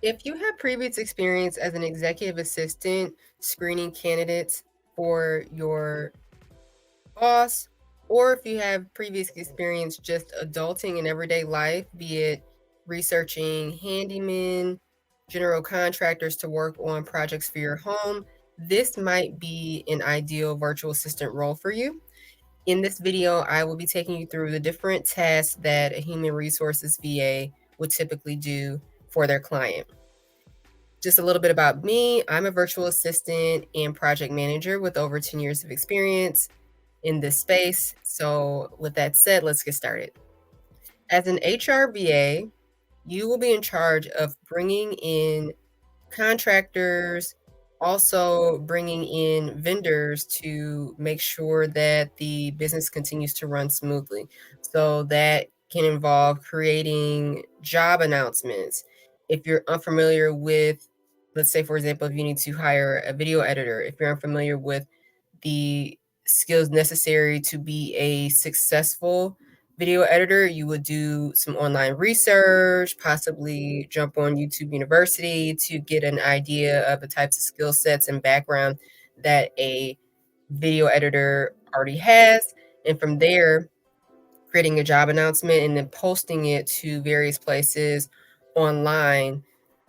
If you have previous experience as an executive assistant screening candidates for your boss, or if you have previous experience just adulting in everyday life, be it researching handymen, general contractors to work on projects for your home, this might be an ideal virtual assistant role for you. In this video, I will be taking you through the different tasks that a human resources VA would typically do for their client. Just a little bit about me. I'm a virtual assistant and project manager with over 10 years of experience in this space. So, with that said, let's get started. As an HR VA, you will be in charge of bringing in contractors, also bringing in vendors to make sure that the business continues to run smoothly. So that can involve creating job announcements. If you're unfamiliar with, let's say, for example, if you need to hire a video editor, if you're unfamiliar with the skills necessary to be a successful video editor, you would do some online research, possibly jump on YouTube University to get an idea of the types of skill sets and background that a video editor already has. And from there, creating a job announcement and then posting it to various places online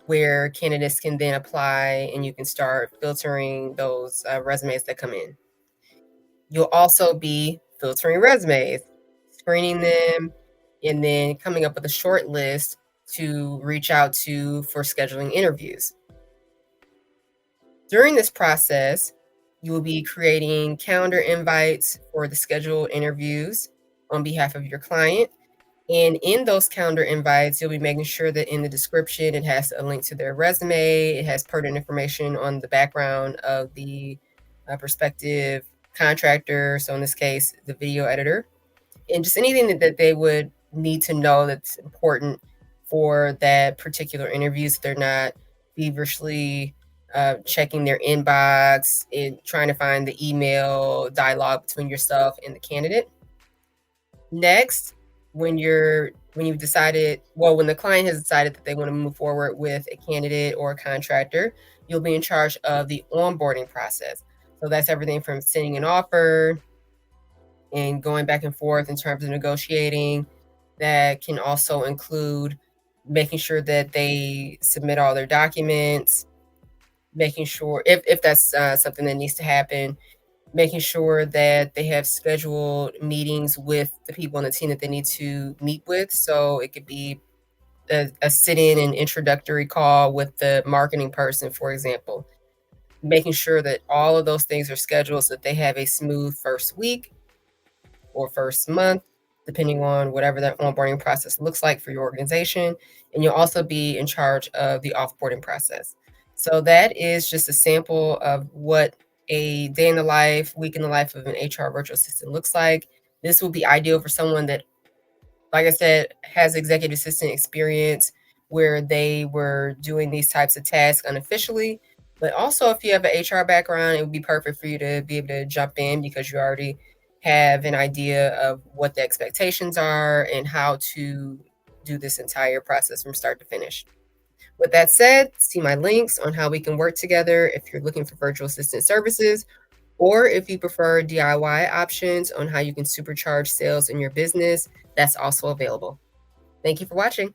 where candidates can then apply and you can start filtering those resumes that come in. You'll also be filtering resumes, screening them, and then coming up with a short list to reach out to for scheduling interviews. During this process, you will be creating calendar invites for the scheduled interviews on behalf of your client. And in those calendar invites, you'll be making sure that in the description, it has a link to their resume, it has pertinent information on the background of the prospective contractor. So in this case, the video editor, and just anything that they would need to know that's important for that particular interview, so they're not feverishly checking their inbox and trying to find the email dialogue between yourself and the candidate. Next, when you've decided, well, when the client has decided that they want to move forward with a candidate or a contractor, you'll be in charge of the onboarding process. So that's everything from sending an offer and going back and forth in terms of negotiating. That can also include making sure that they submit all their documents, making sure if that's something that needs to happen, making sure that they have scheduled meetings with the people on the team that they need to meet with. So it could be a sit-in and introductory call with the marketing person, for example. Making sure that all of those things are scheduled so that they have a smooth first week or first month, depending on whatever that onboarding process looks like for your organization. And you'll also be in charge of the offboarding process. So that is just a sample of what a day in the life, week in the life of an HR virtual assistant looks like. This will be ideal for someone that, like I said, has executive assistant experience where they were doing these types of tasks unofficially. But also, if you have an HR background, it would be perfect for you to be able to jump in because you already have an idea of what the expectations are and how to do this entire process from start to finish. With that said, see my links on how we can work together if you're looking for virtual assistant services, or if you prefer DIY options on how you can supercharge sales in your business, that's also available. Thank you for watching.